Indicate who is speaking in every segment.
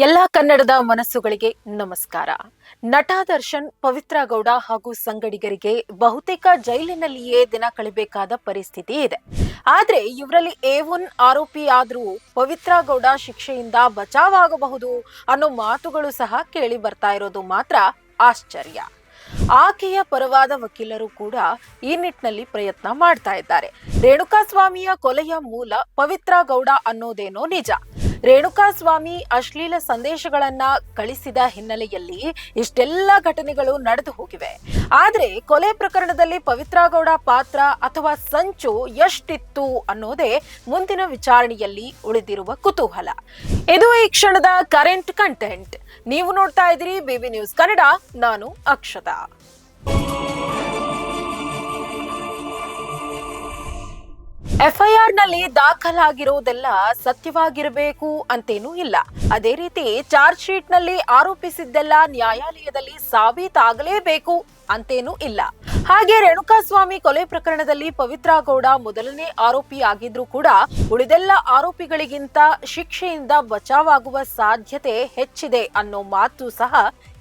Speaker 1: ಎಲ್ಲ ಕನ್ನಡದ ಮನಸ್ಸುಗಳಿಗೆ ನಮಸ್ಕಾರ. ನಟ ದರ್ಶನ್, ಪವಿತ್ರ ಗೌಡ ಹಾಗೂ ಸಂಗಡಿಗರಿಗೆ ಬಹುತೇಕ ಜೈಲಿನಲ್ಲಿಯೇ ದಿನ ಕಳೆಯಬೇಕಾದ ಪರಿಸ್ಥಿತಿ ಇದೆ. ಆದ್ರೆ ಇವರಲ್ಲಿ A1 ಆರೋಪಿ ಆದ್ರೂ ಪವಿತ್ರ ಗೌಡ ಶಿಕ್ಷೆಯಿಂದ ಬಚಾವಾಗಬಹುದು ಅನ್ನೋ ಮಾತುಗಳು ಸಹ ಕೇಳಿ ಬರ್ತಾ ಇರೋದು ಮಾತ್ರ ಆಶ್ಚರ್ಯ. ಆಕೆಯ ಪರವಾದ ವಕೀಲರು ಕೂಡ ಈ ನಿಟ್ಟಿನಲ್ಲಿ ಪ್ರಯತ್ನ ಮಾಡ್ತಾ ಇದ್ದಾರೆ. ರೇಣುಕಾಸ್ವಾಮಿಯ ಕೊಲೆಯ ಮೂಲ ಪವಿತ್ರ ಗೌಡ ಅನ್ನೋದೇನೋ ನಿಜ. ರೇಣುಕಾಸ್ವಾಮಿ ಅಶ್ಲೀಲ ಸಂದೇಶಗಳನ್ನ ಕಳಿಸಿದ ಹಿನ್ನೆಲೆಯಲ್ಲಿ ಇಷ್ಟೆಲ್ಲ ಘಟನೆಗಳು ನಡೆದು ಹೋಗಿವೆ. ಆದ್ರೆ ಕೊಲೆ ಪ್ರಕರಣದಲ್ಲಿ ಪವಿತ್ರ ಗೌಡ ಪಾತ್ರ ಅಥವಾ ಸಂಚು ಎಷ್ಟಿತ್ತು ಅನ್ನೋದೇ ಮುಂದಿನ ವಿಚಾರಣೆಯಲ್ಲಿ ಉಳಿದಿರುವ ಕುತೂಹಲ. ಇದು ಈ ಕ್ಷಣದ ಕರೆಂಟ್ ಕಂಟೆಂಟ್. ನೀವು ನೋಡ್ತಾ ಇದ್ದೀರಿ ಬಿಬಿ ನ್ಯೂಸ್ ಕನ್ನಡ. ನಾನು ಅಕ್ಷತಾ. FIR ನಲ್ಲಿ ದಾಖಲಾಗಿರೋದೆಲ್ಲ ಸತ್ಯವಾಗಿರಬೇಕು ಅಂತೇನೂ ಇಲ್ಲ. ಅದೇ ರೀತಿ ಚಾರ್ಜ್ ಶೀಟ್ ನಲ್ಲಿ ಆರೋಪಿಸಿದ್ದೆಲ್ಲ ನ್ಯಾಯಾಲಯದಲ್ಲಿ ಸಾಬೀತಾಗಲೇಬೇಕು ಅಂತೇನೂ ಇಲ್ಲ. ಹಾಗೆ ರೇಣುಕಾಸ್ವಾಮಿ ಕೊಲೆ ಪ್ರಕರಣದಲ್ಲಿ ಪವಿತ್ರ ಗೌಡ ಮೊದಲನೇ ಆರೋಪಿ ಆಗಿದ್ರೂ ಕೂಡ ಉಳಿದೆಲ್ಲ ಆರೋಪಿಗಳಿಗಿಂತ ಶಿಕ್ಷೆಯಿಂದ ಬಚಾವಾಗುವ ಸಾಧ್ಯತೆ ಹೆಚ್ಚಿದೆ ಅನ್ನೋ ಮಾತು ಸಹ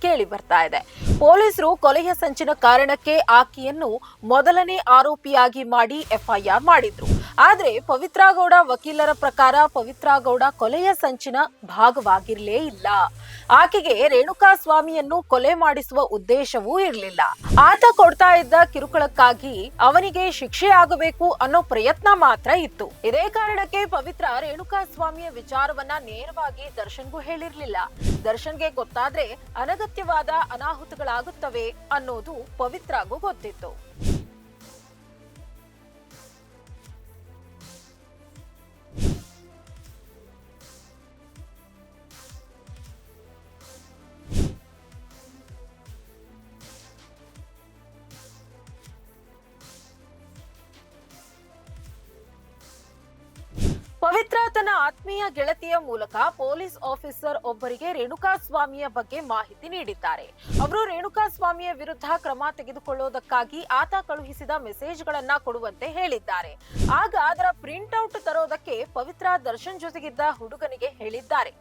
Speaker 1: ಕೇಳಿ ಬರ್ತಾ ಇದೆ. ಪೊಲೀಸರು ಕೊಲೆಯ ಸಂಚಿನ ಕಾರಣಕ್ಕೆ ಆಕೆಯನ್ನು ಮೊದಲನೇ ಆರೋಪಿಯಾಗಿ ಮಾಡಿ FIR ಮಾಡಿದ್ರು. ಆದ್ರೆ ಪವಿತ್ರ ಗೌಡ ವಕೀಲರ ಪ್ರಕಾರ ಪವಿತ್ರ ಗೌಡ ಕೊಲೆಯ ಸಂಚಿನ ಭಾಗವಾಗಿರ್ಲೇ ಇಲ್ಲ. ಆಕೆಗೆ ರೇಣುಕಾಸ್ವಾಮಿಯನ್ನು ಕೊಲೆ ಮಾಡಿಸುವ ಉದ್ದೇಶವೂ ಇರಲಿಲ್ಲ. ಆತ ಕೊಡ್ತಾ ಇದ್ದ ಕಿರುಕುಳಕ್ಕಾಗಿ ಅವನಿಗೆ ಶಿಕ್ಷೆ ಆಗಬೇಕು ಅನ್ನೋ ಪ್ರಯತ್ನ ಮಾತ್ರ ಇತ್ತು. ಇದೇ ಕಾರಣಕ್ಕೆ ಪವಿತ್ರ ರೇಣುಕಾಸ್ವಾಮಿಯ ವಿಚಾರವನ್ನ ನೇರವಾಗಿ ದರ್ಶನ್ಗೂ ಹೇಳಿರ್ಲಿಲ್ಲ. ದರ್ಶನ್ಗೆ ಗೊತ್ತಾದ್ರೆ ಅನಗತ್ಯವಾದ ಅನಾಹುತಗಳಾಗುತ್ತವೆ ಅನ್ನೋದು ಪವಿತ್ರಗೂ ಗೊತ್ತಿತ್ತು. ಪವಿತ್ರ ತನ್ನ ಆತ್ಮೀಯ ಗೆಳತಿಯ ಮೂಲಕ ಪೊಲೀಸ್ ಆಫೀಸರ್ ಒಬ್ಬರಿಗೆ ರೇಣುಕಾಸ್ವಾಮಿಯ ಬಗ್ಗೆ ಮಾಹಿತಿ ನೀಡಿದ್ದಾರೆ. ಅವರು ರೇಣುಕಾಸ್ವಾಮಿಯ ವಿರುದ್ಧ ಕ್ರಮ ತೆಗೆದುಕೊಳ್ಳುವುದಕ್ಕಾಗಿ ಆತ ಕಳುಹಿಸಿದ ಮೆಸೇಜ್ಗಳನ್ನ ಕೊಡುವಂತೆ ಹೇಳಿದ್ದಾರೆ. ಆಗ ಅದರ ಪ್ರಿಂಟ್ ಔಟ್ ತರೋದಕ್ಕೆ ಪವಿತ್ರ ದರ್ಶನ್ ಜೊತೆಗಿದ್ದ ಹುಡುಗನಿಗೆ ಹೇಳಿದ್ದಾರೆ.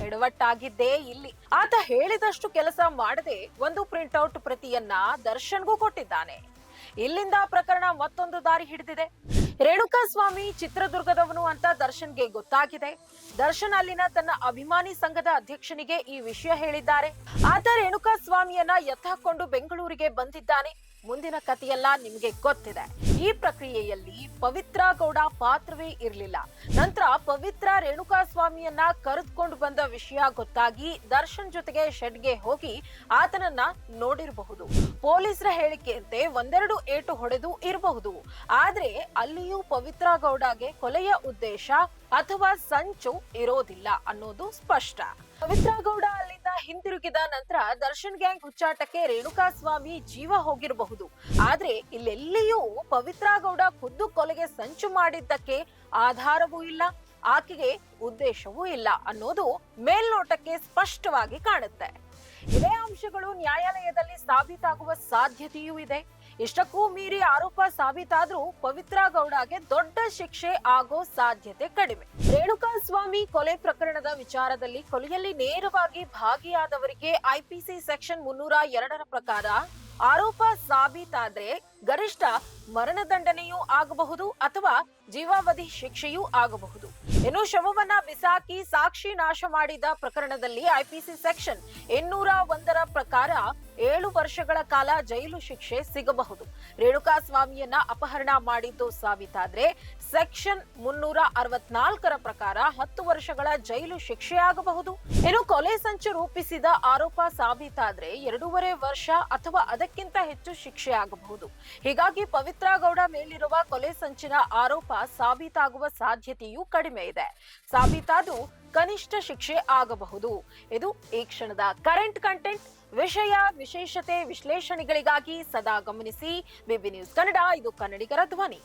Speaker 1: ಎಡವಟ್ಟಾಗಿದ್ದೇ ಇಲ್ಲಿ. ಆತ ಹೇಳಿದಷ್ಟು ಕೆಲಸ ಮಾಡದೆ ಒಂದು ಪ್ರಿಂಟ್ ಔಟ್ ಪ್ರತಿಯನ್ನ ದರ್ಶನ್ಗೂ ಕೊಟ್ಟಿದ್ದಾನೆ. ಇಲ್ಲಿಂದ ಪ್ರಕರಣ ಮತ್ತೊಂದು ದಾರಿ ಹಿಡಿದಿದೆ. ರೇಣುಕಾಸ್ವಾಮಿ ಚಿತ್ರದುರ್ಗದವನು ಅಂತ ದರ್ಶನ್ಗೆ ಗೊತ್ತಾಗಿದೆ. ದರ್ಶನ್ ಅಲ್ಲಿನ ತನ್ನ ಅಭಿಮಾನಿ ಸಂಘದ ಅಧ್ಯಕ್ಷನಿಗೆ ಈ ವಿಷಯ ಹೇಳಿದ್ದಾರೆ. ಆತ ರೇಣುಕಾಸ್ವಾಮಿಯನ್ನ ಎತ್ತಾಕೊಂಡು ಬೆಂಗಳೂರಿಗೆ ಬಂದಿದ್ದಾನೆ. ಮುಂದಿನ ಕಥೆಯೆಲ್ಲ ನಿಮ್ಗೆ ಗೊತ್ತಿದೆ. ಈ ಪ್ರಕ್ರಿಯೆಯಲ್ಲಿ ಪವಿತ್ರ ಗೌಡ ಪಾತ್ರವೇ ಇರಲಿಲ್ಲ. ನಂತರ ಪವಿತ್ರ ರೇಣುಕಾಸ್ವಾಮಿಯನ್ನ ಕರೆದುಕೊಂಡು ಬಂದ ವಿಷಯ ಗೊತ್ತಾಗಿ ದರ್ಶನ್ ಜೊತೆಗೆ ಶೆಡ್ಗೆ ಹೋಗಿ ಆತನನ್ನ ನೋಡಿರಬಹುದು. ಪೊಲೀಸರ ಹೇಳಿಕೆಯಂತೆ ಒಂದೆರಡು ಏಟು ಹೊಡೆದು ಇರಬಹುದು. ಆದ್ರೆ ಅಲ್ಲಿಯೂ ಪವಿತ್ರ ಗೌಡಗೆ ಕೊಲೆಯ ಉದ್ದೇಶ ಅಥವಾ ಸಂಚು ಇರೋದಿಲ್ಲ ಅನ್ನೋದು ಸ್ಪಷ್ಟ. ಪವಿತ್ರ ಗೌಡ ಅಲ್ಲಿಂದ ಹಿಂತಿರುಗಿದ ನಂತರ ದರ್ಶನ್ ಗ್ಯಾಂಗ್ ಹುಚ್ಚಾಟಕ್ಕೆ ರೇಣುಕಾಸ್ವಾಮಿ ಜೀವ ಹೋಗಿರಬಹುದು. ಆದ್ರೆ ಇಲ್ಲೆಲ್ಲಿಯೂ ಪವಿತ್ರ ಗೌಡ ಖುದ್ದು ಕೊಲೆಗೆ ಸಂಚು ಮಾಡಿದ್ದಕ್ಕೆ ಆಧಾರವೂ ಇಲ್ಲ, ಆಕೆಗೆ ಉದ್ದೇಶವೂ ಇಲ್ಲ ಅನ್ನೋದು ಮೇಲ್ನೋಟಕ್ಕೆ ಸ್ಪಷ್ಟವಾಗಿ ಕಾಣುತ್ತೆ. ಇದೇ ಅಂಶಗಳು ನ್ಯಾಯಾಲಯದಲ್ಲಿ ಸಾಬೀತಾಗುವ ಸಾಧ್ಯತೆಯೂ ಇದೆ. ಇಷ್ಟಕ್ಕೂ ಮೀರಿ ಆರೋಪ ಸಾಬೀತಾದ್ರೂ ಪವಿತ್ರ ಗೌಡಗೆ ದೊಡ್ಡ ಶಿಕ್ಷೆ ಆಗೋ ಸಾಧ್ಯತೆ ಕಡಿಮೆ. ರೇಣುಕಾಸ್ವಾಮಿ ಕೊಲೆ ಪ್ರಕರಣದ ವಿಚಾರದಲ್ಲಿ ಕೊಲೆಯಲ್ಲಿ ನೇರವಾಗಿ ಭಾಗಿಯಾದವರಿಗೆ IPC ಸೆಕ್ಷನ್ 302 ಪ್ರಕಾರ ಆರೋಪ ಸಾಬೀತಾದ್ರೆ ಗರಿಷ್ಠ ಮರಣದಂಡನೆಯೂ ಆಗಬಹುದು ಅಥವಾ ಜೀವಾವಧಿ ಶಿಕ್ಷೆಯೂ ಆಗಬಹುದು. ಇನ್ನು ಶವವನ್ನ ಬಿಸಾಕಿ ಸಾಕ್ಷಿ ನಾಶ ಮಾಡಿದ ಪ್ರಕರಣದಲ್ಲಿ IPC ಸೆಕ್ಷನ್ 201 ಪ್ರಕಾರ 7 ವರ್ಷಗಳ ಕಾಲ ಜೈಲು ಶಿಕ್ಷೆ ಸಿಗಬಹುದು. ರೇಣುಕಾಸ್ವಾಮಿಯನ್ನ ಅಪಹರಣ ಮಾಡಿದ್ದು ಸಾಬೀತಾದ್ರೆ ಸೆಕ್ಷನ್ 364 ಪ್ರಕಾರ 10 ವರ್ಷಗಳ ಜೈಲು ಶಿಕ್ಷೆ ಆಗಬಹುದು. ಇನ್ನು ಕೊಲೆ ಸಂಚು ರೂಪಿಸಿದ ಆರೋಪ ಸಾಬೀತಾದ್ರೆ 2.5 ವರ್ಷ ಅಥವಾ ಅದಕ್ಕಿಂತ ಹೆಚ್ಚು ಶಿಕ್ಷೆ ಆಗಬಹುದು. ಹೀಗಾಗಿ ಪವಿತ್ರ ಗೌಡ ಮೇಲಿರುವ ಕೊಲೆ ಸಂಚಿನ ಆರೋಪ ಸಾಬೀತಾಗುವ ಸಾಧ್ಯತೆಯೂ ಕಡಿಮೆ ಇದೆ. ಸಾಬೀತಾದು ಕನಿಷ್ಠ ಶಿಕ್ಷೆ ಆಗಬಹುದು. ಇದು ಈ ಕ್ಷಣದ ಕರೆಂಟ್ ಕಂಟೆಂಟ್. ವಿಷಯ ವಿಶೇಷತೆ ವಿಶ್ಲೇಷಣೆಗಳಿಗಾಗಿ ಸದಾ ಗಮನಿಸಿ ಬಿಬಿ ನ್ಯೂಸ್ ಕನ್ನಡ. ಇದು ಕನ್ನಡಿಗರ ಧ್ವನಿ.